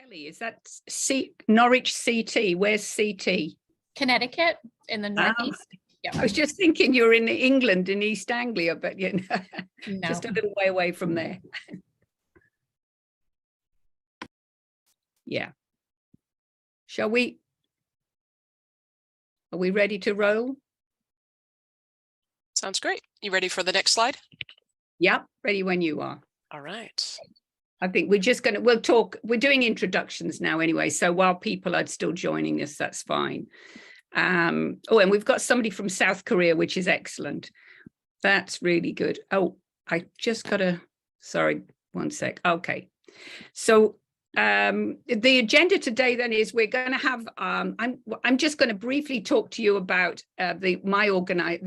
Ellie, is that Norwich CT? Where's CT? Connecticut in the Northeast. Yeah. I was just thinking you're in England, in East Anglia, but you know, No. just a little way away from there. Yeah. Shall we? Are we ready to roll? Sounds great. You ready for the next slide? Yep, ready when you are. All right. I think we'll talk, we're doing introductions now anyway, so while people are still joining us, that's fine. And we've got somebody from South Korea, which is excellent. That's really good. Oh, I just gotta, sorry, one sec. Okay. So the agenda today then is we're going to have, I'm just going to briefly talk to you about the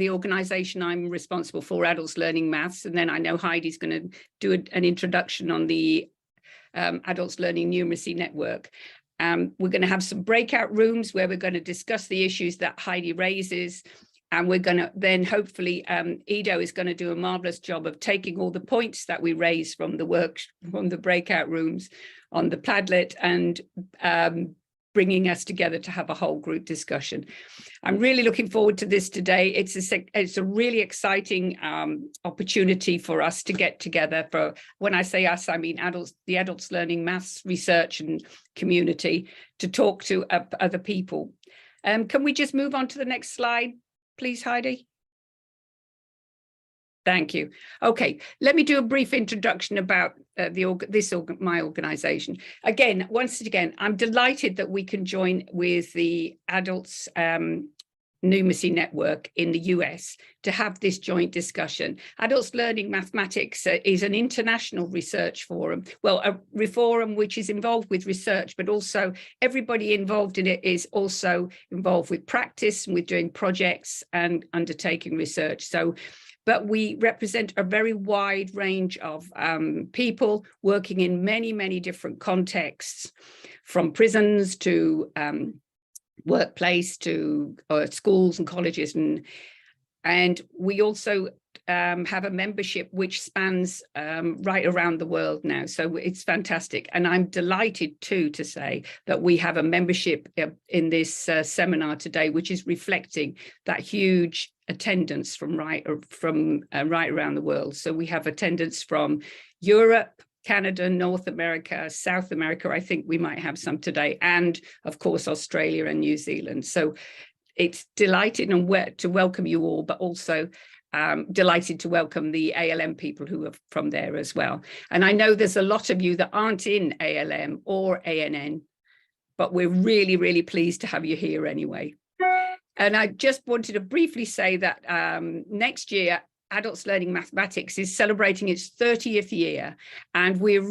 organization I'm responsible for, Adults Learning Maths, and then I know Heidi's going to do an introduction on the Adults Learning Numeracy Network. We're going to have some breakout rooms where we're going to discuss the issues that Heidi raises. And we're going to then hopefully, Ido is going to do a marvelous job of taking all the points that we raise from the breakout rooms on the Padlet and bringing us together to have a whole group discussion. I'm really looking forward to this today. It's a really exciting opportunity for us to get together. For when I say us, I mean the Adults Learning Maths research and community, to talk to other people. Can we just move on to the next slide, please, Heidi? Thank you. Okay, let me do a brief introduction about my organization. Once again, I'm delighted that we can join with the Adults Numeracy Network in the US to have this joint discussion. Adults Learning Mathematics is an international research forum, well, a forum which is involved with research, but also everybody involved in it is also involved with practice and with doing projects and undertaking research. But we represent a very wide range of people working in many, many different contexts, from prisons to workplace to schools and colleges. And we also have a membership which spans right around the world now. So it's fantastic. And I'm delighted too to say that we have a membership in this seminar today, which is reflecting that huge attendance from right around the world. So we have attendance from Europe, Canada, North America, South America. I think we might have some today, and of course Australia and New Zealand. So it's delighted to welcome you all, but also delighted to welcome the ALM people who are from there as well. And I know there's a lot of you that aren't in ALM or ANN, but we're really, really pleased to have you here anyway. And I just wanted to briefly say that next year, Adults Learning Mathematics is celebrating its 30th year, and we've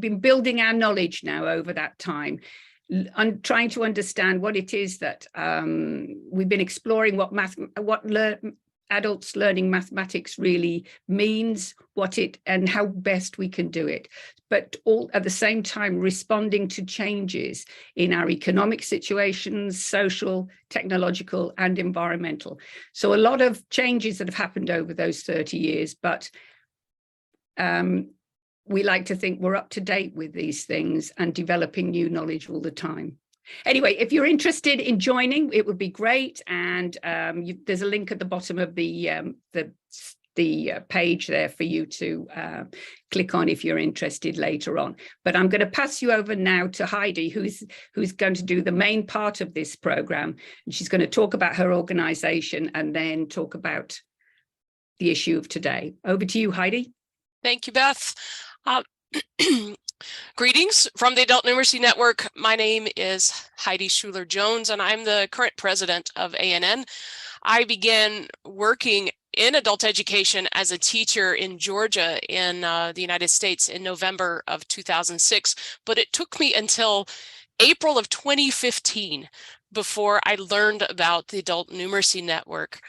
been building our knowledge now over that time, trying to understand what it is that we've been exploring, what adults learning mathematics really means, and how best we can do it, but all at the same time responding to changes in our economic situations, social, technological, and environmental. So a lot of changes that have happened over those 30 years, but we like to think we're up to date with these things and developing new knowledge all the time. Anyway, if you're interested in joining, it would be great. And there's a link at the bottom of the page there for you to click on if you're interested later on. But I'm going to pass you over now to Heidi, who's going to do the main part of this program. And she's going to talk about her organization and then talk about the issue of today. Over to you, Heidi. Thank you, Beth. Greetings from the Adult Numeracy Network. My name is Heidi Schuler-Jones, and I'm the current president of ANN. I began working in adult education as a teacher in Georgia in the United States in November of 2006, but it took me until April of 2015 before I learned about the Adult Numeracy Network.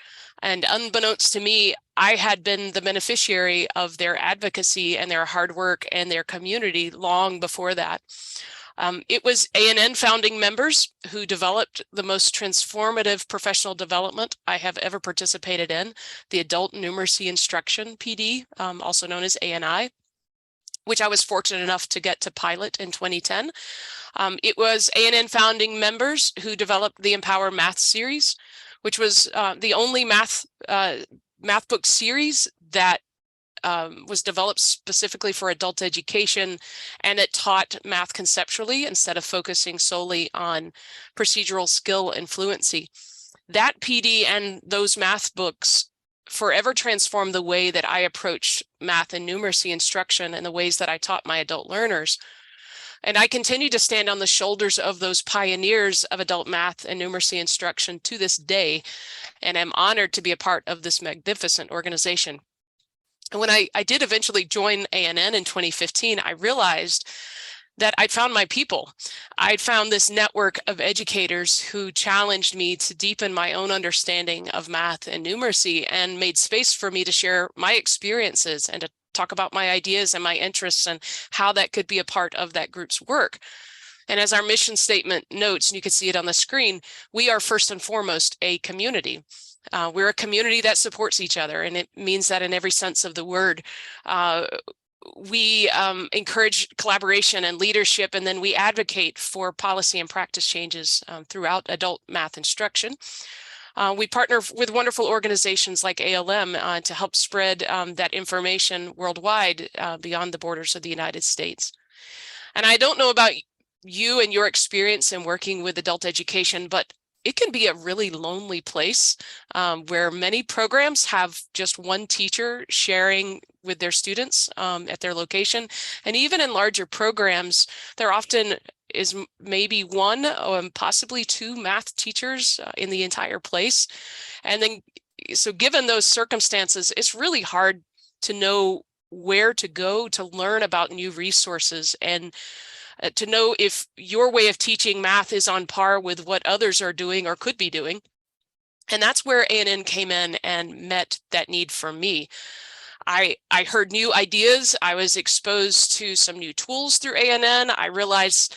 And unbeknownst to me, I had been the beneficiary of their advocacy and their hard work and their community long before that. It was ANN founding members who developed the most transformative professional development I have ever participated in, the Adult Numeracy Instruction, PD, also known as ANI. which I was fortunate enough to get to pilot in 2010. It was ANN founding members who developed the Empower Math series, which was the only math book series that was developed specifically for adult education, and it taught math conceptually instead of focusing solely on procedural skill and fluency. That PD and those math books forever transformed the way that I approached math and numeracy instruction and the ways that I taught my adult learners. And I continue to stand on the shoulders of those pioneers of adult math and numeracy instruction to this day, and I'm honored to be a part of this magnificent organization. And when I did eventually join ANN in 2015, I realized that I'd found my people. I'd found this network of educators who challenged me to deepen my own understanding of math and numeracy and made space for me to share my experiences and to talk about my ideas and my interests and how that could be a part of that group's work. And as our mission statement notes, and you can see it on the screen, we are first and foremost a community. We're a community that supports each other, and it means that in every sense of the word. We encourage collaboration and leadership, and then we advocate for policy and practice changes throughout adult math instruction. We partner with wonderful organizations like ALM to help spread that information worldwide beyond the borders of the United States. And I don't know about you and your experience in working with adult education, but it can be a really lonely place where many programs have just one teacher sharing with their students at their location. And even in larger programs, there often is maybe one or possibly two math teachers in the entire place. And then, so given those circumstances, it's really hard to know where to go to learn about new resources and to know if your way of teaching math is on par with what others are doing or could be doing. And that's where ANN came in and met that need for me. I heard new ideas. I was exposed to some new tools through ANN. I realized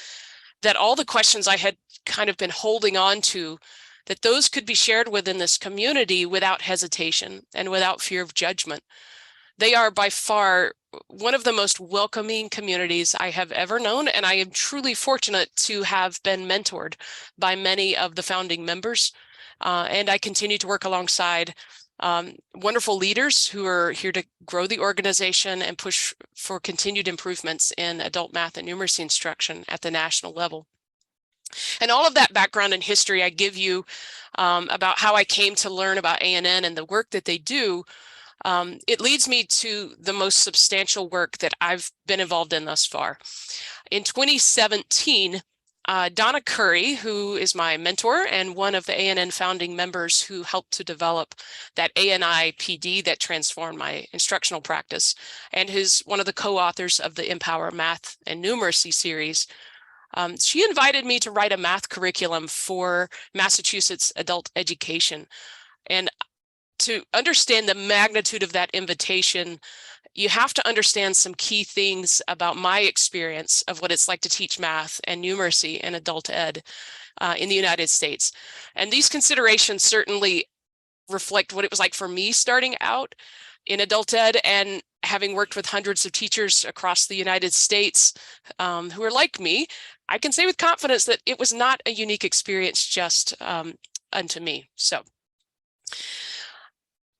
that all the questions I had kind of been holding on to, that those could be shared within this community without hesitation and without fear of judgment. They are by far one of the most welcoming communities I have ever known, and I am truly fortunate to have been mentored by many of the founding members. And I continue to work alongside wonderful leaders who are here to grow the organization and push for continued improvements in adult math and numeracy instruction at the national level. And all of that background and history I give you about how I came to learn about ANN and the work that they do. It leads me to the most substantial work that I've been involved in thus far. In 2017, Donna Curry, who is my mentor and one of the ANN founding members who helped to develop that ANI PD that transformed my instructional practice, and who's one of the co-authors of the Empower Math and Numeracy series, she invited me to write a math curriculum for Massachusetts adult education. And to understand the magnitude of that invitation, you have to understand some key things about my experience of what it's like to teach math and numeracy in adult ed in the United States. And these considerations certainly reflect what it was like for me starting out in adult ed and having worked with hundreds of teachers across the United States who are like me. I can say with confidence that it was not a unique experience just unto me. So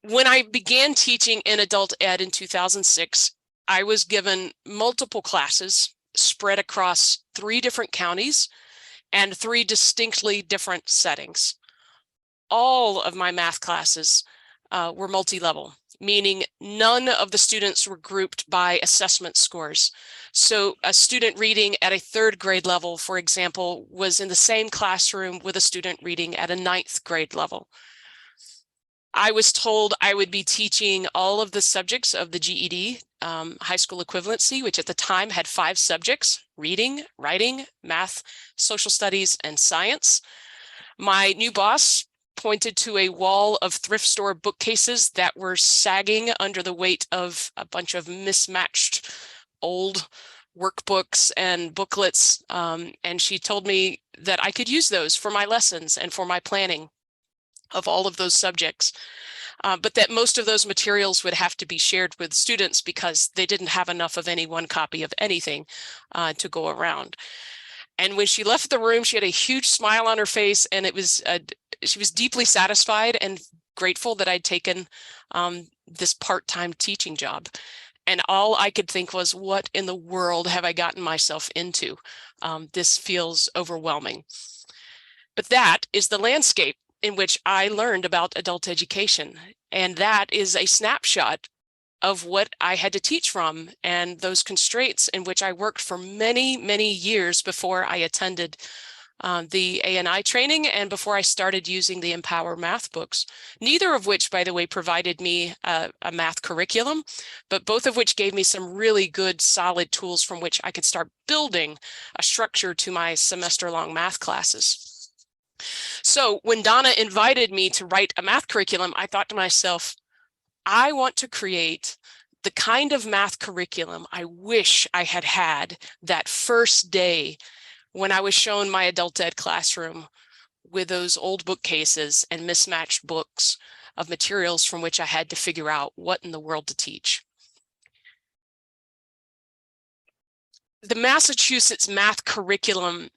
when I began teaching in adult ed in 2006, I was given multiple classes spread across 3 different counties and 3 distinctly different settings. All of my math classes were multi-level, meaning none of the students were grouped by assessment scores. So a student reading at a 3rd grade level, for example, was in the same classroom with a student reading at a 9th grade level. I was told I would be teaching all of the subjects of the GED high school equivalency, which at the time had 5 subjects: reading, writing, math, social studies, and science. My new boss pointed to a wall of thrift store bookcases that were sagging under the weight of a bunch of mismatched old workbooks and booklets. And she told me that I could use those for my lessons and for my planning of all of those subjects. but that most of those materials would have to be shared with students because they didn't have enough of any one copy of anything to go around. And when she left the room, she had a huge smile on her face, and she was deeply satisfied and grateful that I'd taken this part-time teaching job. And all I could think was, what in the world have I gotten myself into? This feels overwhelming. But that is the landscape in which I learned about adult education. And that is a snapshot of what I had to teach from and those constraints in which I worked for many, many years before I attended the ANI training and before I started using the Empower math books, neither of which, by the way, provided me a math curriculum, but both of which gave me some really good, solid tools from which I could start building a structure to my semester-long math classes. So when Donna invited me to write a math curriculum, I thought to myself, I want to create the kind of math curriculum I wish I had had that first day when I was shown my adult ed classroom with those old bookcases and mismatched books of materials from which I had to figure out what in the world to teach. The Massachusetts math curriculum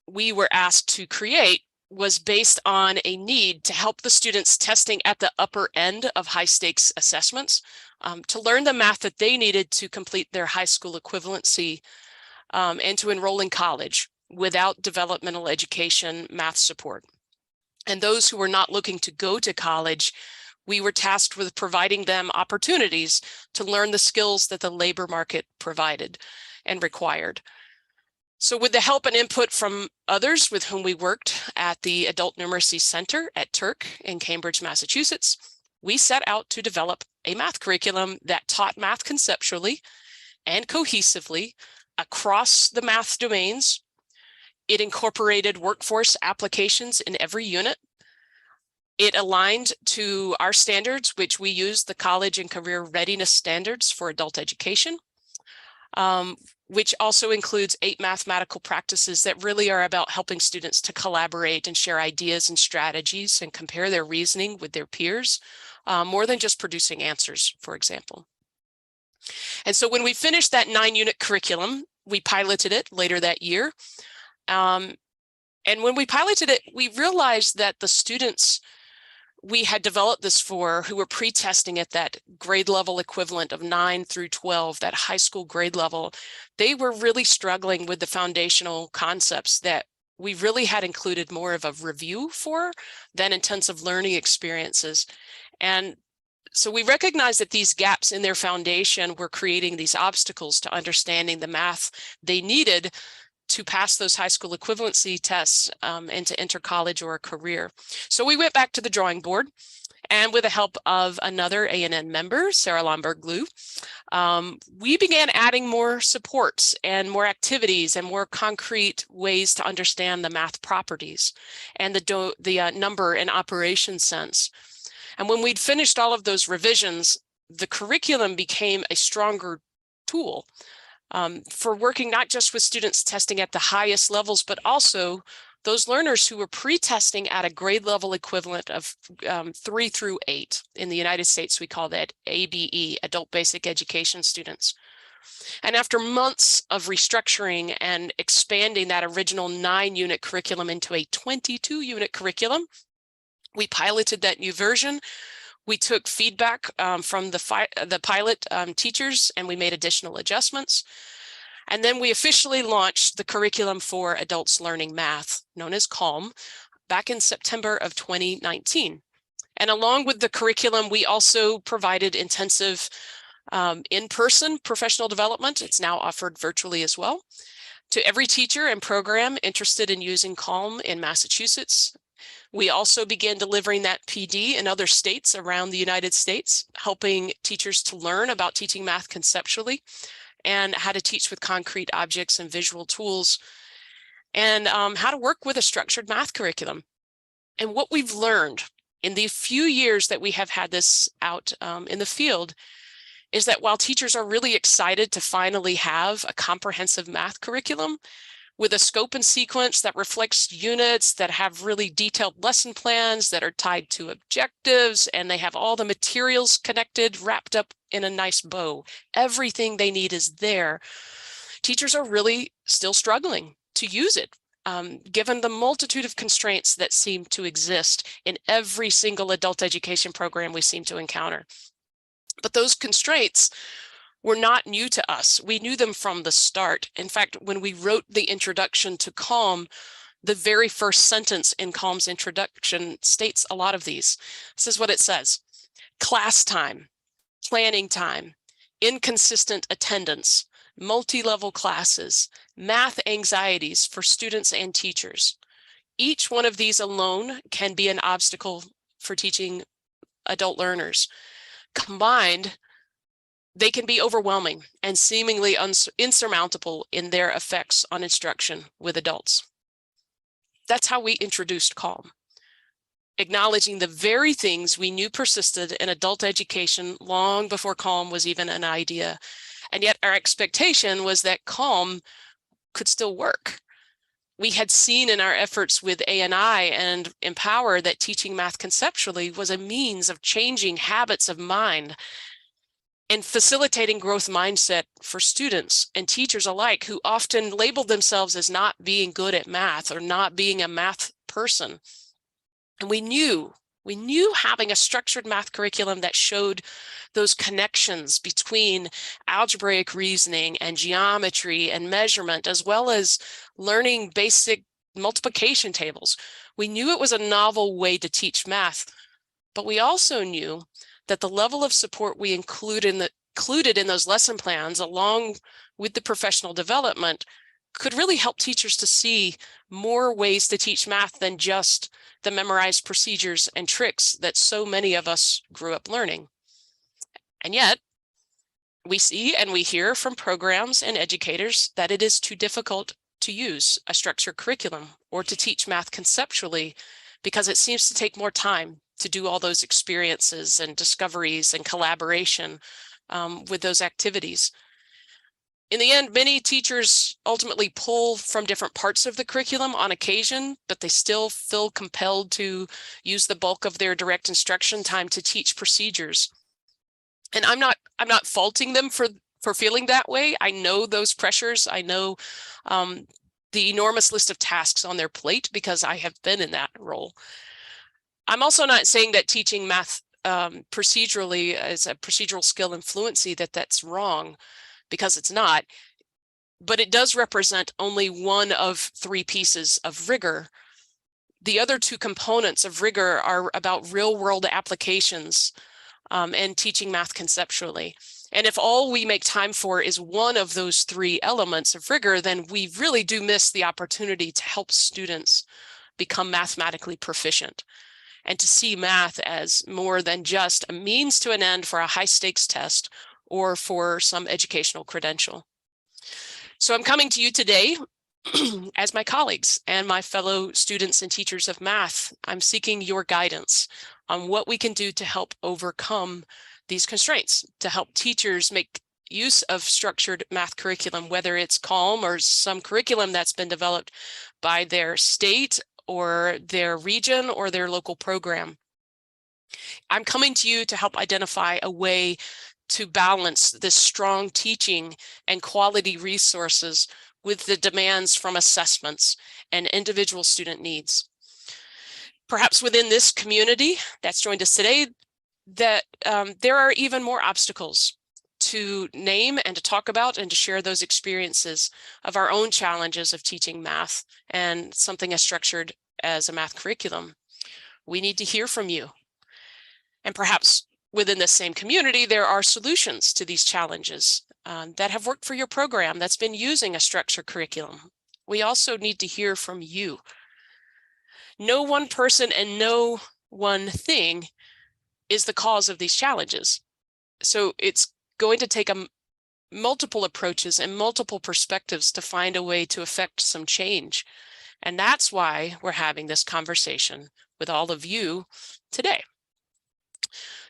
we were asked to create was based on a need to help the students testing at the upper end of high stakes assessments to learn the math that they needed to complete their high school equivalency and to enroll in college without developmental education math support. And those who were not looking to go to college, we were tasked with providing them opportunities to learn the skills that the labor market provided and required. So with the help and input from others with whom we worked at the Adult Numeracy Center at Turk in Cambridge, Massachusetts, we set out to develop a math curriculum that taught math conceptually and cohesively across the math domains. It incorporated workforce applications in every unit. It aligned to our standards, which we use the College and Career Readiness Standards for Adult Education, which also includes 8 mathematical practices that really are about helping students to collaborate and share ideas and strategies and compare their reasoning with their peers, more than just producing answers, for example. And so when we finished that 9-unit curriculum, we piloted it later that year. And when we piloted it, we realized that the students we had developed this for, who were pre-testing at that grade level equivalent of 9 through 12, that high school grade level, they were really struggling with the foundational concepts that we really had included more of a review for than intensive learning experiences. And so we recognized that these gaps in their foundation were creating these obstacles to understanding the math they needed to pass those high school equivalency tests and to enter college or a career. So we went back to the drawing board, and with the help of another ANN member, Sarah Lomberg-Glue, we began adding more supports and more activities and more concrete ways to understand the math properties and the number and operation sense. And when we'd finished all of those revisions, the curriculum became a stronger tool for working not just with students testing at the highest levels, but also those learners who were pre-testing at a grade level equivalent of 3 through 8. In the United States, we call that ABE, Adult Basic Education students. And after months of restructuring and expanding that original 9-unit curriculum into a 22-unit curriculum, we piloted that new version. We took feedback from the pilot teachers, and we made additional adjustments. And then we officially launched the curriculum for adults learning math, known as CALM, back in September of 2019. And along with the curriculum, we also provided intensive in-person professional development. It's now offered virtually as well, to every teacher and program interested in using CALM in Massachusetts. We also began delivering that PD in other states around the United States, helping teachers to learn about teaching math conceptually and how to teach with concrete objects and visual tools, and how to work with a structured math curriculum. And what we've learned in the few years that we have had this out in the field is that while teachers are really excited to finally have a comprehensive math curriculum, with a scope and sequence that reflects units, that have really detailed lesson plans that are tied to objectives, and they have all the materials connected, wrapped up in a nice bow. Everything they need is there. Teachers are really still struggling to use it, given the multitude of constraints that seem to exist in every single adult education program we seem to encounter. But those constraints were not new to us. We knew them from the start. In fact, when we wrote the introduction to CALM, the very first sentence in CALM's introduction states a lot of these. This is what it says: class time, planning time, inconsistent attendance, multi-level classes, math anxieties for students and teachers. Each one of these alone can be an obstacle for teaching adult learners. Combined, they can be overwhelming and seemingly insurmountable in their effects on instruction with adults. That's how we introduced CALM, acknowledging the very things we knew persisted in adult education long before CALM was even an idea. And yet our expectation was that CALM could still work. We had seen in our efforts with ANI and Empower that teaching math conceptually was a means of changing habits of mind and facilitating growth mindset for students and teachers alike, who often labeled themselves as not being good at math or not being a math person. And we knew having a structured math curriculum that showed those connections between algebraic reasoning and geometry and measurement, as well as learning basic multiplication tables. We knew it was a novel way to teach math, but we also knew that the level of support we included in those lesson plans, along with the professional development, could really help teachers to see more ways to teach math than just the memorized procedures and tricks that so many of us grew up learning. And yet, we see and we hear from programs and educators that it is too difficult to use a structured curriculum or to teach math conceptually because it seems to take more time to do all those experiences and discoveries and collaboration with those activities. In the end, many teachers ultimately pull from different parts of the curriculum on occasion, but they still feel compelled to use the bulk of their direct instruction time to teach procedures. And I'm not faulting them for feeling that way. I know those pressures. I know the enormous list of tasks on their plate because I have been in that role. I'm also not saying that teaching math procedurally as a procedural skill and fluency that's wrong, because it's not, but it does represent only one of three pieces of rigor. The other two components of rigor are about real-world applications and teaching math conceptually. And if all we make time for is one of those three elements of rigor, then we really do miss the opportunity to help students become mathematically proficient and to see math as more than just a means to an end for a high-stakes test or for some educational credential. So I'm coming to you today as my colleagues and my fellow students and teachers of math. I'm seeking your guidance on what we can do to help overcome these constraints, to help teachers make use of structured math curriculum, whether it's CALM or some curriculum that's been developed by their state or their region or their local program. I'm coming to you to help identify a way to balance this strong teaching and quality resources with the demands from assessments and individual student needs. Perhaps within this community that's joined us today, that there are even more obstacles to name and to talk about and to share those experiences of our own challenges of teaching math and something as structured as a math curriculum. We need to hear from you. And perhaps within the same community, there are solutions to these challenges that have worked for your program that's been using a structured curriculum. We also need to hear from you. No one person and no one thing is the cause of these challenges. So it's going to take multiple approaches and multiple perspectives to find a way to affect some change. And that's why we're having this conversation with all of you today.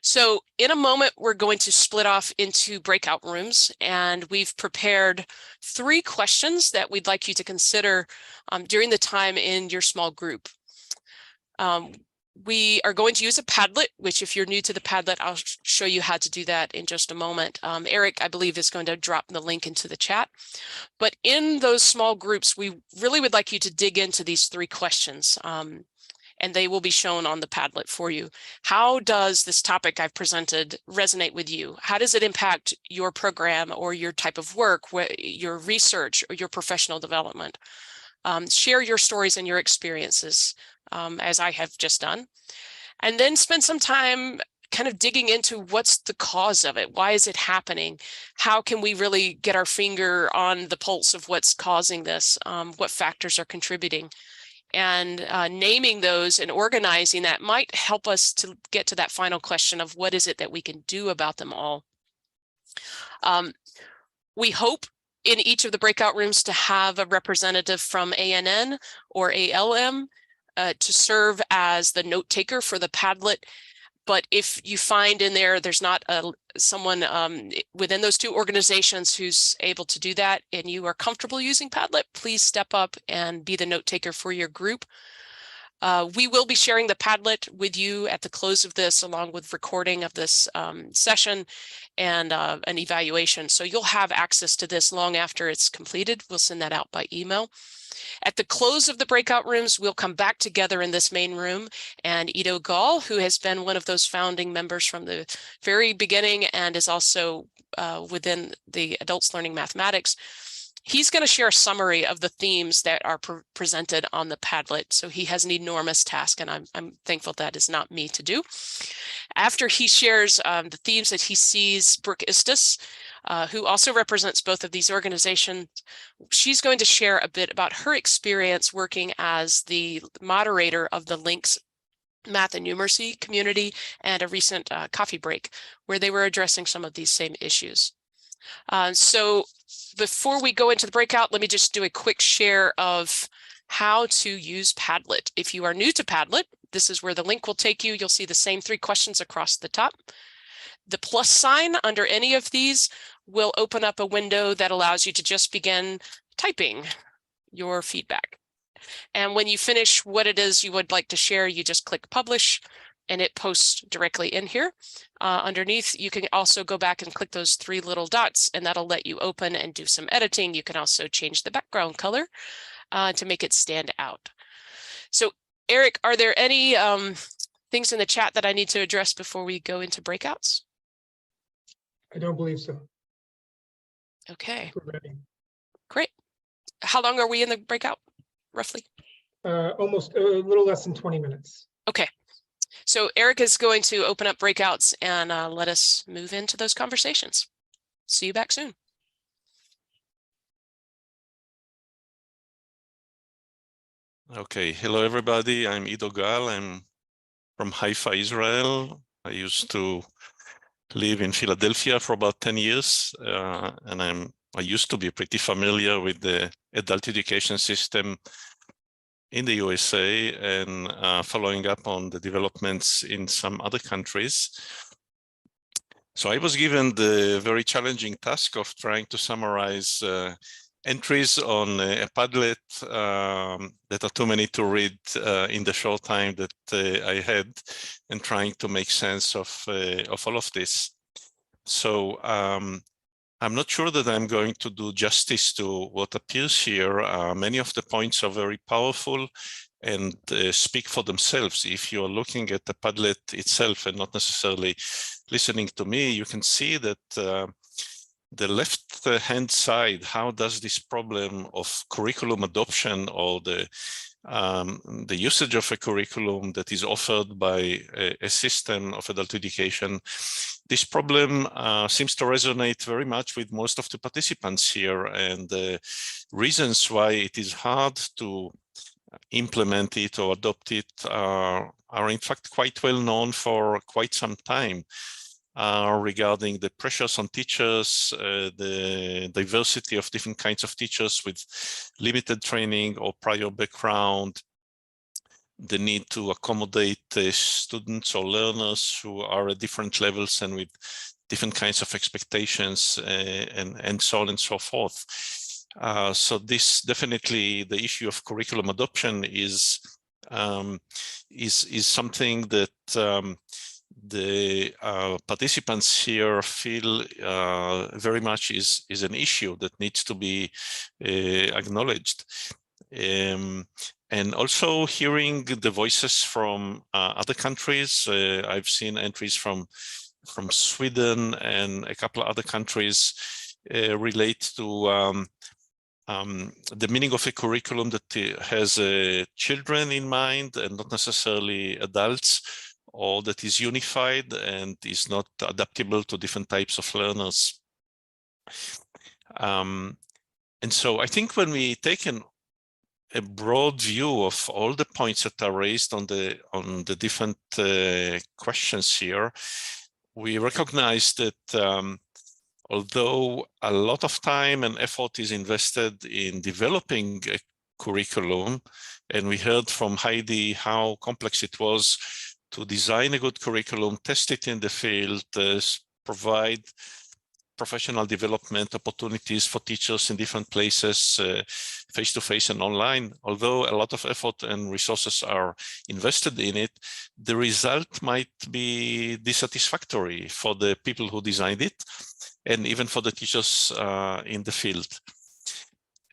So in a moment, we're going to split off into breakout rooms, and we've prepared 3 questions that we'd like you to consider during the time in your small group. We are going to use a Padlet, which if you're new to the Padlet, I'll show you how to do that in just a moment. Eric, I believe, is going to drop the link into the chat. But in those small groups, we really would like you to dig into these 3 questions, and they will be shown on the Padlet for you. How does this topic I've presented resonate with you? How does it impact your program or your type of work, your research or your professional development? Share your stories and your experiences, as I have just done, and then spend some time kind of digging into what's the cause of it. Why is it happening? How can we really get our finger on the pulse of what's causing this? What factors are contributing? And naming those and organizing that might help us to get to that final question of what is it that we can do about them all. We hope in each of the breakout rooms to have a representative from ANN or ALM to serve as the note taker for the Padlet. But if you find in there's not someone within those 2 organizations who's able to do that and you are comfortable using Padlet, please step up and be the note taker for your group. We will be sharing the Padlet with you at the close of this, along with recording of this session and an evaluation. So you'll have access to this long after it's completed. We'll send that out by email. At the close of the breakout rooms, we'll come back together in this main room, and Ido Gall, who has been one of those founding members from the very beginning and is also within the Adults Learning Mathematics, he's going to share a summary of the themes that are presented on the Padlet. So he has an enormous task, and I'm thankful that is not me to do. After he shares the themes that he sees, Brooke Istis, who also represents both of these organizations, she's going to share a bit about her experience working as the moderator of the Links Math and Numeracy community and a recent coffee break where they were addressing some of these same issues. So before we go into the breakout, let me just do a quick share of how to use Padlet. If you are new to Padlet, this is where the link will take you. You'll see the same 3 questions across the top. The plus sign under any of these will open up a window that allows you to just begin typing your feedback. And when you finish what it is you would like to share, you just click publish and it posts directly in here. Underneath, you can also go back and click those 3 little dots, and that'll let you open and do some editing. You can also change the background color to make it stand out. So Eric, are there any things in the chat that I need to address before we go into breakouts? I don't believe so. Okay, We're ready. great. How long are we in the breakout, roughly? Almost a little less than 20 minutes. Okay, so Eric is going to open up breakouts and let us move into those conversations. See you back soon. Okay, hello everybody. I'm Ido Gal. I'm from Haifa, Israel. I used to live in Philadelphia for about 10 years, and I used to be pretty familiar with the adult education system in the USA and following up on the developments in some other countries. So I was given the very challenging task of trying to summarize entries on a Padlet that are too many to read in the short time that I had, and trying to make sense of all of this. So I'm not sure that I'm going to do justice to what appears here. Many of the points are very powerful and speak for themselves. If you're looking at the Padlet itself and not necessarily listening to me, you can see that the left-hand side, how does this problem of curriculum adoption or the usage of a curriculum that is offered by a system of adult education, this problem seems to resonate very much with most of the participants here, and the reasons why it is hard to implement it or adopt it are in fact quite well known for quite some time. Regarding the pressures on teachers, the diversity of different kinds of teachers with limited training or prior background, the need to accommodate students or learners who are at different levels and with different kinds of expectations and so on and so forth. So this definitely, the issue of curriculum adoption is something that the participants here feel very much is an issue that needs to be acknowledged. And also hearing the voices from other countries. I've seen entries from Sweden and a couple of other countries relate to the meaning of a curriculum that has children in mind and not necessarily adults, or that is unified and is not adaptable to different types of learners. And so I think when we take a broad view of all the points that are raised on the different questions here, we recognize that although a lot of time and effort is invested in developing a curriculum, and we heard from Heidi how complex it was to design a good curriculum, test it in the field, provide professional development opportunities for teachers in different places, face-to-face and online. Although a lot of effort and resources are invested in it, the result might be dissatisfactory for the people who designed it, and even for the teachers in the field.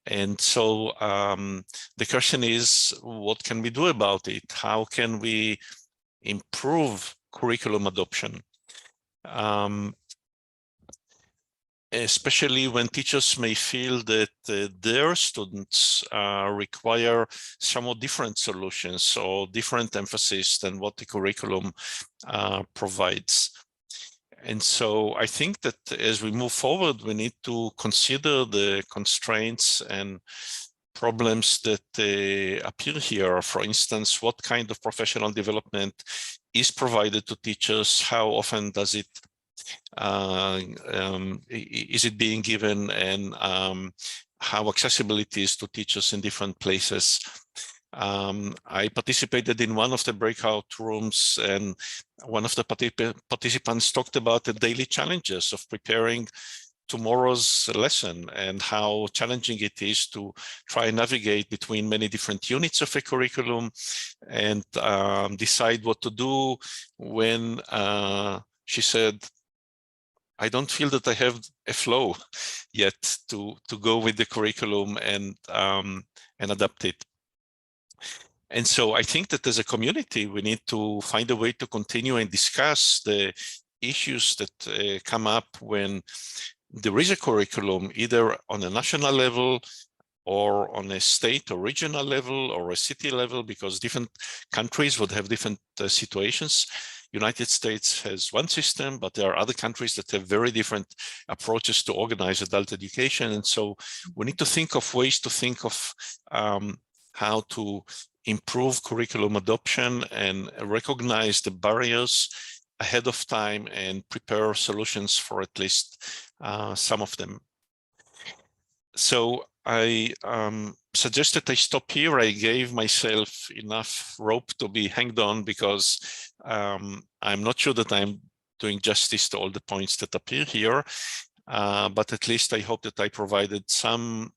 And so the question is, what can we do about it? How can we improve curriculum adoption? Especially when teachers may feel that their students require somewhat different solutions or different emphasis than what the curriculum provides. And so I think that as we move forward, we need to consider the constraints and problems that appear here. For instance, what kind of professional development is provided to teachers? How often does it is it being given, and how accessible it is to teachers in different places? I participated in one of the breakout rooms, and one of the participants talked about the daily challenges of preparing tomorrow's lesson and how challenging it is to try and navigate between many different units of a curriculum and decide what to do when she said, I don't feel that I have a flow yet to go with the curriculum and adapt it. And so I think that as a community, we need to find a way to continue and discuss the issues that come up when there is a curriculum, either on a national level or on a state or regional level or a city level, because different countries would have different situations. United States has one system, but there are other countries that have very different approaches to organize adult education. And so we need to think of ways to think of how to improve curriculum adoption and recognize the barriers ahead of time and prepare solutions for at least some of them. So I suggested I stop here. I gave myself enough rope to be hanged on because I'm not sure that I'm doing justice to all the points that appear here, but at least I hope that I provided some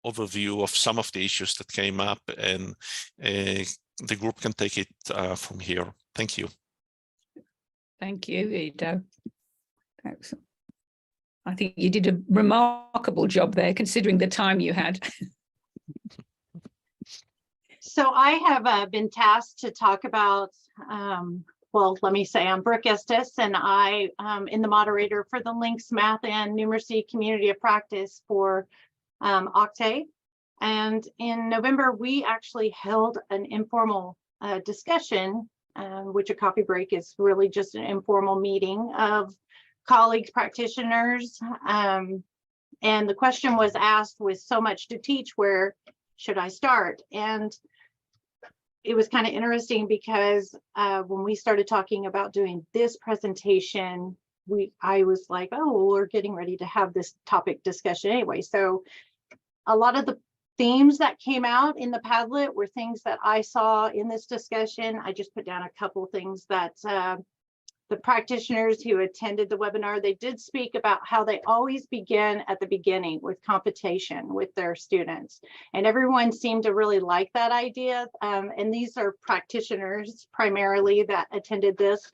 overview of some of the issues that came up, and the group can take it from here. Thank you. Thank you, Ido. Excellent. I think you did a remarkable job there, considering the time you had. So I have been tasked to talk about, well, let me say I'm Brooke Estes, and I am the moderator for the Links Math and Numeracy Community of Practice for Octave. And in November, we actually held an informal discussion, which a coffee break is really just an informal meeting of colleagues, practitioners. And the question was asked, with so much to teach, where should I start? And it was kind of interesting because when we started talking about doing this presentation, I was like, oh, well, we're getting ready to have this topic discussion anyway. So a lot of the themes that came out in the Padlet were things that I saw in this discussion. I just put down a couple things that the practitioners who attended the webinar, they did speak about how they always begin at the beginning with computation with their students. And everyone seemed to really like that idea. And these are practitioners primarily that attended this.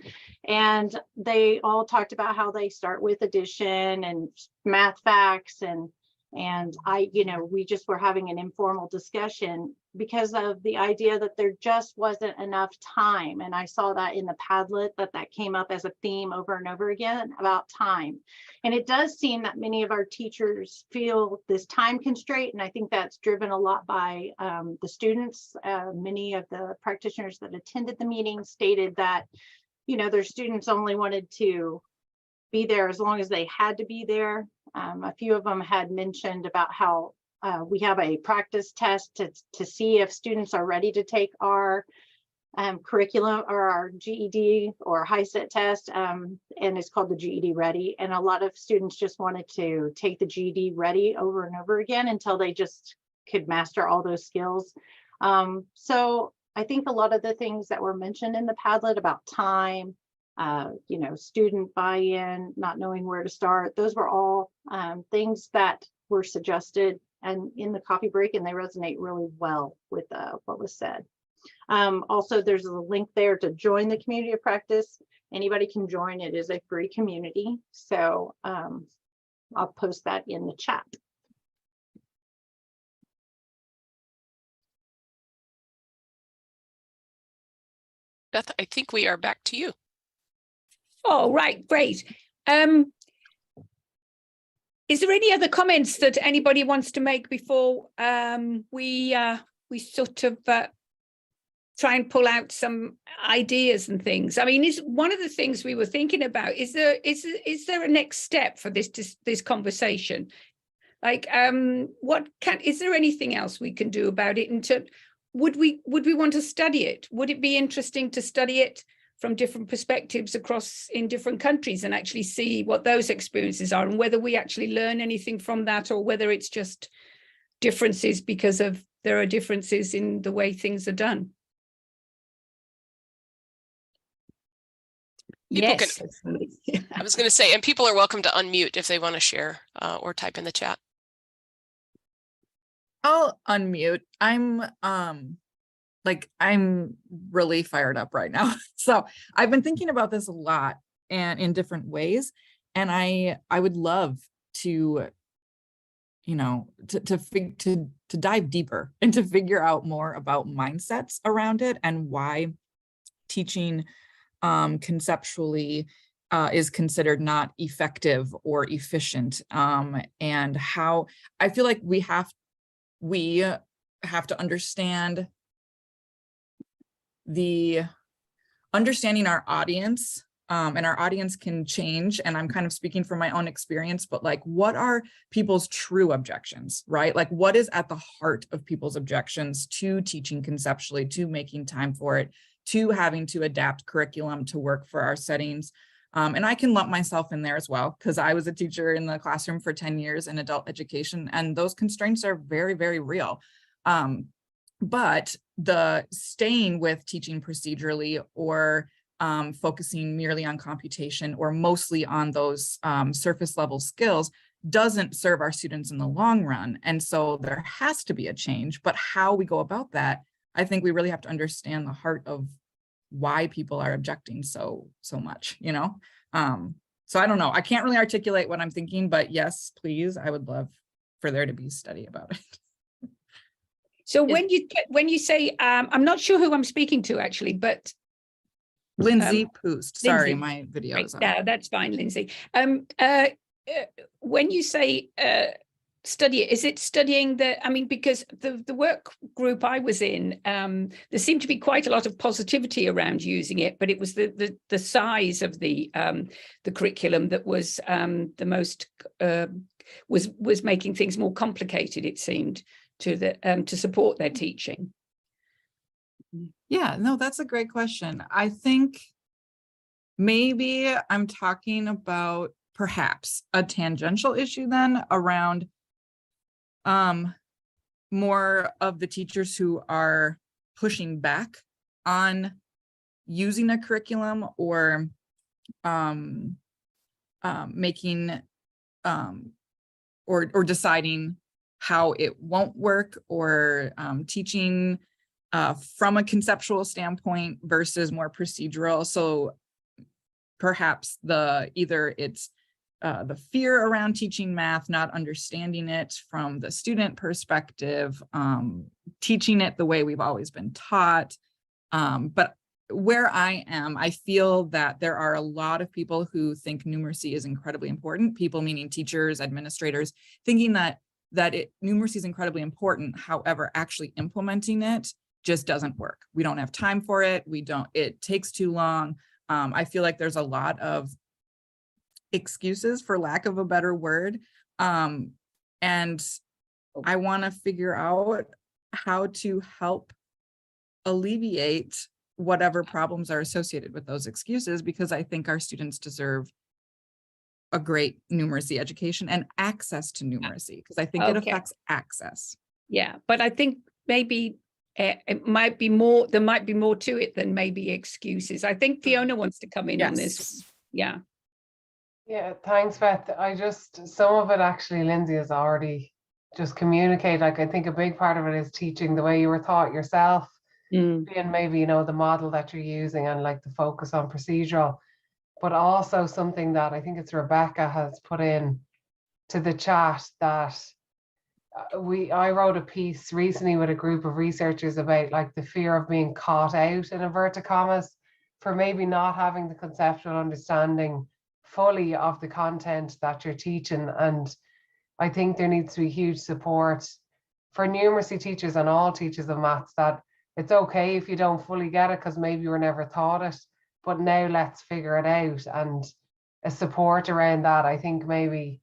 And they all talked about how they start with addition and math facts and we just were having an informal discussion because of the idea that there just wasn't enough time. And I saw that in the Padlet that came up as a theme over and over again about time. And it does seem that many of our teachers feel this time constraint. And I think that's driven a lot by the students. Many of the practitioners that attended the meeting stated that, their students only wanted to be there as long as they had to be there. A few of them had mentioned about how we have a practice test to see if students are ready to take our curriculum or our GED or HiSET test, and it's called the GED Ready. And a lot of students just wanted to take the GED Ready over and over again until they just could master all those skills. So I think a lot of the things that were mentioned in the Padlet about time, student buy-in, not knowing where to start, those were all things that were suggested and in the coffee break, and they resonate really well with what was said. Also, there's a link there to join the community of practice. Anybody can join. It is a free community. So I'll post that in the chat. Beth, I think we are back to you. Oh, right, great. Is there any other comments that anybody wants to make before we sort of try and pull out some ideas and things? I mean, is one of the things we were thinking about, is there a next step for this conversation? Like, is there anything else we can do about it? And would we want to study it? Would it be interesting to study it from different perspectives in different countries and actually see what those experiences are and whether we actually learn anything from that, or whether it's just differences because there are differences in the way things are done? People yes. I was going to say, and people are welcome to unmute if they want to share or type in the chat. I'll unmute. I'm really fired up right now. So I've been thinking about this a lot and in different ways. And I would love to, to dive deeper and to figure out more about mindsets around it and why teaching conceptually is considered not effective or efficient, and how I feel like we have to understand understanding our audience, and our audience can change. And I'm kind of speaking from my own experience, but like, what are people's true objections, right? Like, what is at the heart of people's objections to teaching conceptually, to making time for it, to having to adapt curriculum to work for our settings? And I can lump myself in there as well, because I was a teacher in the classroom for 10 years in adult education, and those constraints are very, very real. But the staying with teaching procedurally, or focusing merely on computation, or mostly on those surface level skills, doesn't serve our students in the long run. And so there has to be a change, but how we go about that, I think we really have to understand the heart of why people are objecting so much, So I don't know, I can't really articulate what I'm thinking, but yes, please, I would love for there to be study about it. So when you say, I'm not sure who I'm speaking to actually, but Lindsay Poost. Sorry, Lindsay. my video is on. No, that's fine, Lindsay. When you say study it, is it studying because the work group I was in, there seemed to be quite a lot of positivity around using it, but it was the size of the curriculum that was the most was making things more complicated, it seemed, to support their teaching. Yeah, no, that's a great question. I think maybe I'm talking about perhaps a tangential issue then around more of the teachers who are pushing back on using a curriculum or making or deciding how it won't work, or teaching from a conceptual standpoint versus more procedural. So perhaps either it's the fear around teaching math, not understanding it from the student perspective, teaching it the way we've always been taught. But where I am, I feel that there are a lot of people who think numeracy is incredibly important, people meaning teachers, administrators, thinking that numeracy is incredibly important. However, actually implementing it just doesn't work. We don't have time for it. It takes too long. I feel like there's a lot of excuses, for lack of a better word. And I want to figure out how to help alleviate whatever problems are associated with those excuses, because I think our students deserve a great numeracy education and access to numeracy, because I think it affects access. Yeah, but I think maybe it might be more, there might be more to it than maybe excuses. I think Fiona wants to come in on this. Yeah. Yeah, thanks, Beth. Some of it actually, Lindsay has already just communicated. Like, I think a big part of it is teaching the way you were taught yourself, being maybe, the model that you're using, and like the focus on procedural, but also something that I think it's Rebecca has put in to the chat, that I wrote a piece recently with a group of researchers about like the fear of being caught out, in inverted commas, for maybe not having the conceptual understanding fully of the content that you're teaching. And I think there needs to be huge support for numeracy teachers and all teachers of maths, that it's okay if you don't fully get it because maybe you were never taught it, but now let's figure it out. And a support around that, I think maybe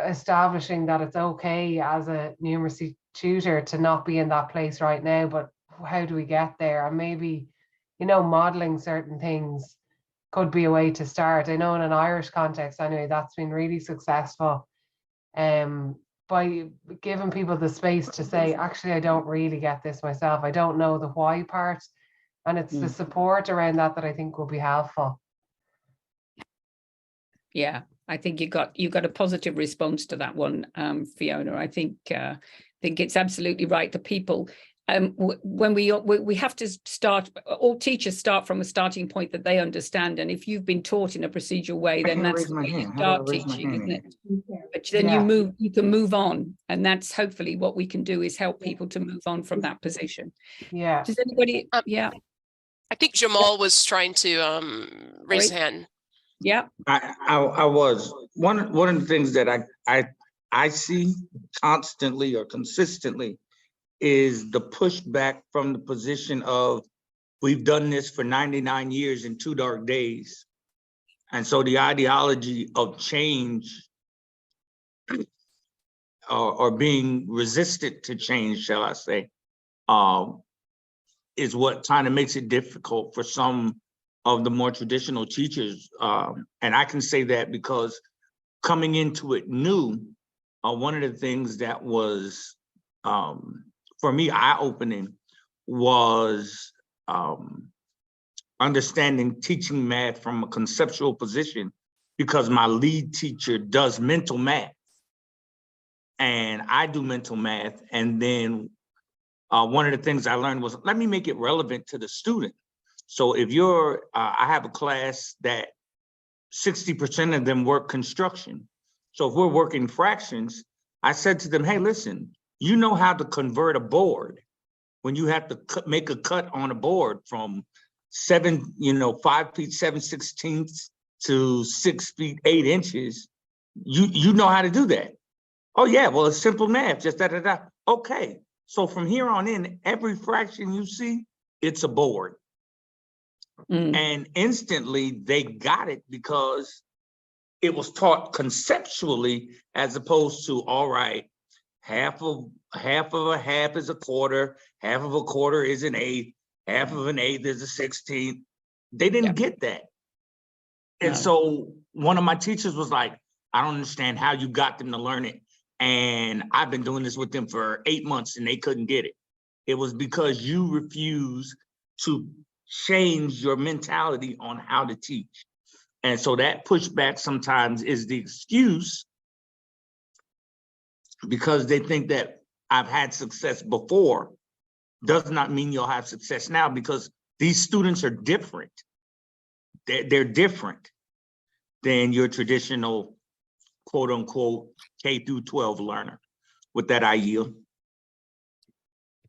establishing that it's okay as a numeracy tutor to not be in that place right now, but how do we get there? And maybe, modeling certain things could be a way to start. I know in an Irish context anyway, that's been really successful, by giving people the space to say, actually, I don't really get this myself. I don't know the why part. And it's the support around that I think will be helpful. Yeah, I think you got a positive response to that one, Fiona. I think it's absolutely right. The people, when we have to start, all teachers start from a starting point that they understand. And if you've been taught in a procedural way, then that's the way you start teaching, isn't it? But then you can move on, and that's hopefully what we can do, is help people to move on from that position. Yeah. Does anybody? I think Jamal was trying to raise his hand. Yeah. I was. One of the things that I see constantly or consistently is the pushback from the position of, we've done this for 99 years in 2 dark days. And so the ideology of change or being resistant to change, shall I say, is what kind of makes it difficult for some of the more traditional teachers. And I can say that because coming into it new, one of the things that was, for me, eye-opening was understanding teaching math from a conceptual position, because my lead teacher does mental math and I do mental math. And then one of the things I learned was, let me make it relevant to the student. So if I have a class that 60% of them work construction. So if we're working fractions, I said to them, hey, listen, you know how to convert a board when you have to make a cut on a board from 5 feet 7/16 to 6 feet 8 inches. You know how to do that. Oh yeah, well, it's simple math, just da. Okay, so from here on in, every fraction you see, it's a board. And instantly they got it, because it was taught conceptually, as opposed to, all right, half of a half is a quarter, half of a quarter is an eighth, half of an eighth is a 16th. They didn't get that. And so one of my teachers was like, I don't understand how you got them to learn it And I've been doing this with them for 8 months and they couldn't get it. It was because you refuse to change your mentality on how to teach. And so that pushback sometimes is the excuse because they think that I've had success before does not mean you'll have success now, because these students are different. They're different than your traditional quote unquote K through 12 learner. With that, I yield.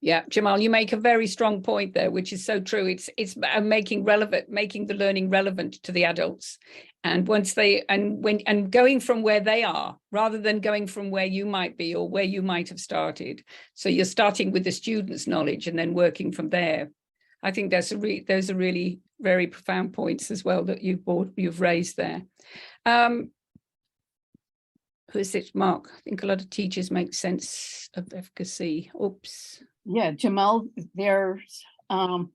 Yeah, Jamal, you make a very strong point there, which is so true. It's making the learning relevant to the adults. And once they, and going from where they are, rather than going from where you might be or where you might have started. So you're starting with the student's knowledge and then working from there. I think those are really very profound points as well that you've raised there. Who is it, Mark? I think a lot of teachers make sense of efficacy. Oops. Yeah, Jamal, there's Linda?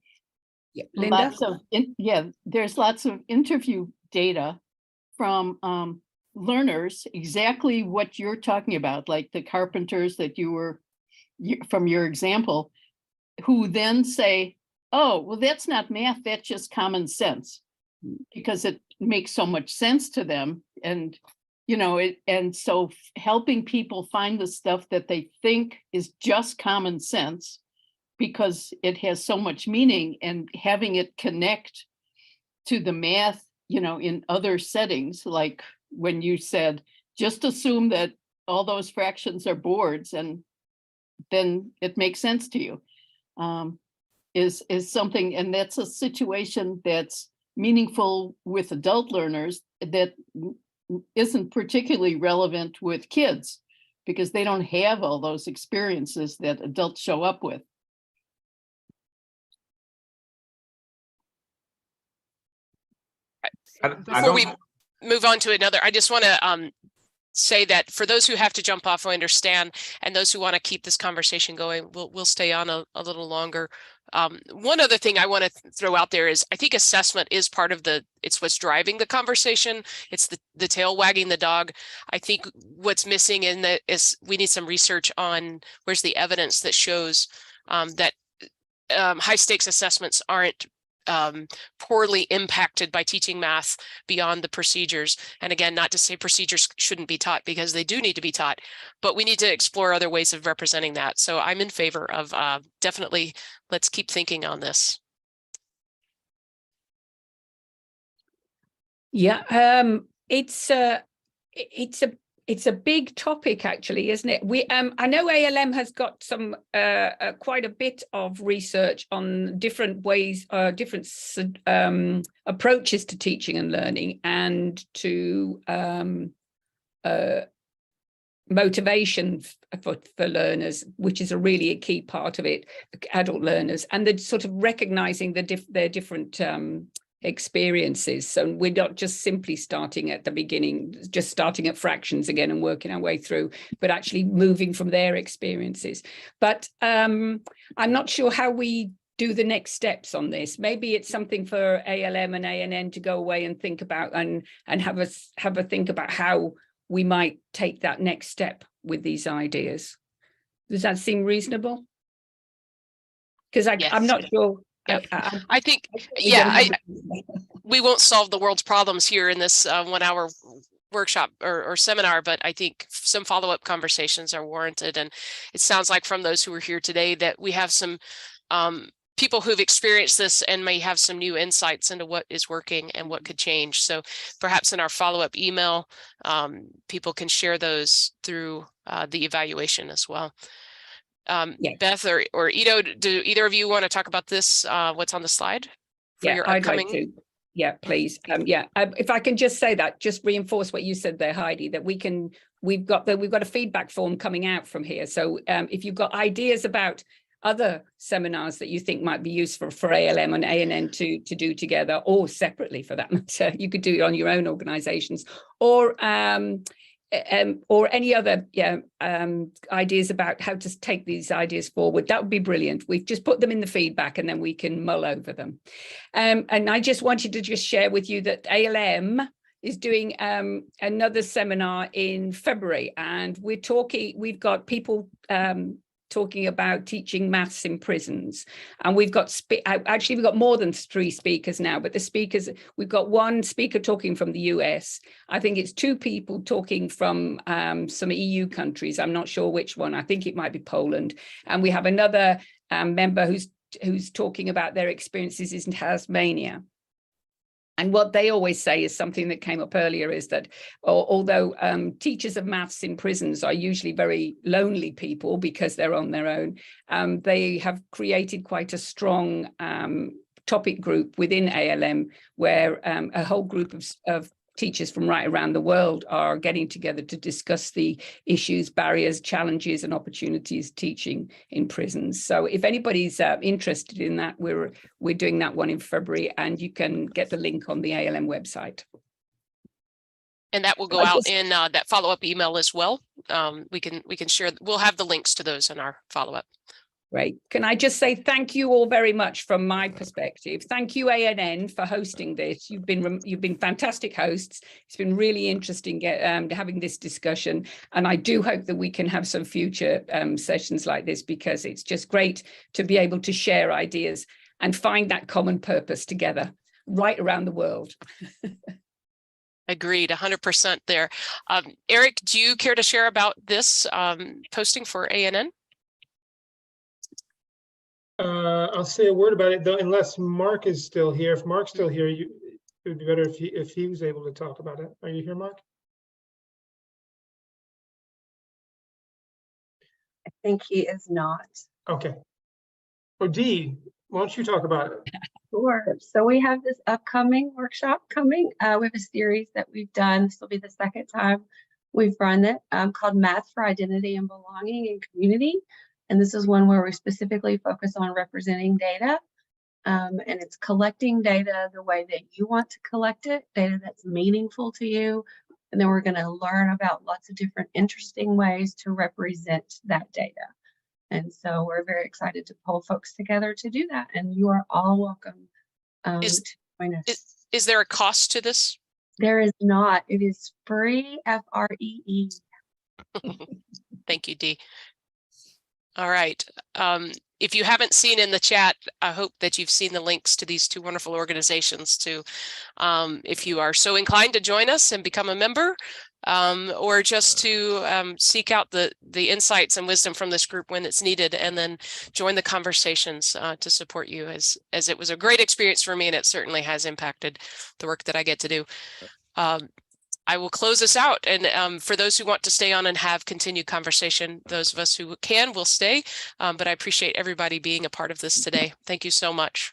there's lots of interview data from learners, exactly what you're talking about, like the carpenters that from your example, who then say, oh, well, that's not math, that's just common sense, because it makes so much sense to them. And and so helping people find the stuff that they think is just common sense because it has so much meaning, and having it connect to the math, in other settings, like when you said, just assume that all those fractions are boards and then it makes sense to you, is something, and that's a situation that's meaningful with adult learners that isn't particularly relevant with kids because they don't have all those experiences that adults show up with. Before we move on to another, I just want to say that for those who have to jump off, I understand, and those who want to keep this conversation going, we'll stay on a little longer. One other thing I want to throw out there is I think assessment is part of it's what's driving the conversation. It's the tail wagging the dog. I think what's missing in that is we need some research on where's the evidence that shows that high stakes assessments aren't poorly impacted by teaching math beyond the procedures. And again, not to say procedures shouldn't be taught, because they do need to be taught, but we need to explore other ways of representing that. So I'm in favor of definitely, let's keep thinking on this. Yeah, it's a big topic, actually, isn't it? I know ALM has got some quite a bit of research on different ways, different approaches to teaching and learning, and to motivation for learners, which is really a key part of it, adult learners, and the sort of recognizing their different experiences. So we're not just simply starting at the beginning, just starting at fractions again and working our way through, but actually moving from their experiences. But I'm not sure how we do the next steps on this. Maybe it's something for ALM and ANN to go away and think about, and have a think about how we might take that next step with these ideas. Does that seem reasonable? Because Yes. I'm not sure. Yep. I think, yeah, we won't solve the world's problems here in this 1 hour workshop or seminar, but I think some follow-up conversations are warranted. And it sounds like from those who are here today that we have some people who've experienced this and may have some new insights into what is working and what could change. So perhaps in our follow-up email, people can share those through the evaluation as well. Yes. Beth or Ido, do either of you want to talk about this, what's on the slide for your upcoming? I'd like to. Yeah, please. If I can just say that, just reinforce what you said there, Heidi, that we've got a feedback form coming out from here. So if you've got ideas about other seminars that you think might be useful for ALM and ANN to do together, or separately for that matter, you could do it on your own organizations, or any other ideas about how to take these ideas forward, that would be brilliant. We've just put them in the feedback and then we can mull over them. And I just wanted to just share with you that ALM is doing another seminar in February, and we've got people talking about teaching maths in prisons, and we've got more than 3 speakers now, but the speakers, we've got 1 speaker talking from the US. I think it's 2 people talking from some EU countries. I'm not sure which one. I think it might be Poland. And we have another member who's talking about their experiences in Tasmania. And what they always say is something that came up earlier, is that although teachers of maths in prisons are usually very lonely people because they're on their own, they have created quite a strong topic group within ALM, where a whole group of teachers from right around the world are getting together to discuss the issues, barriers, challenges, and opportunities teaching in prisons. So if anybody's interested in that, we're doing that one in February, and you can get the link on the ALM website. And that will go out in that follow-up email as well. We can share. We'll have the links to those in our follow-up. Great. Can I just say thank you all very much from my perspective. Thank you, ANN, for hosting this. You've been fantastic hosts. It's been really interesting having this discussion, and I do hope that we can have some future sessions like this, because it's just great to be able to share ideas and find that common purpose together right around the world. Agreed, 100% there. Eric, do you care to share about this posting for ANN? I'll say a word about it, though, unless Mark is still here. If Mark's still here, it would be better if he was able to talk about it. Are you here, Mark? I think he is not. Okay. Or Dee, why don't you talk about it? Sure. So we have this upcoming workshop coming. We have a series that we've done. This will be the 2nd time we've run it, called Math for Identity and Belonging in Community. And this is one where we specifically focus on representing data. And it's collecting data the way that you want to collect it, data that's meaningful to you. And then we're going to learn about lots of different interesting ways to represent that data. And so we're very excited to pull folks together to do that. And you are all welcome to join us. Is there a cost to this? There is not. It is free, F-R-E-E. Thank you, Dee. All right. If you haven't seen in the chat, I hope that you've seen the links to these 2 wonderful organizations to, if you are so inclined to join us and become a member, or just to seek out the insights and wisdom from this group when it's needed, and then join the conversations to support you, as it was a great experience for me, and it certainly has impacted the work that I get to do. I will close this out, and for those who want to stay on and have continued conversation, those of us who can will stay, but I appreciate everybody being a part of this today. Thank you so much.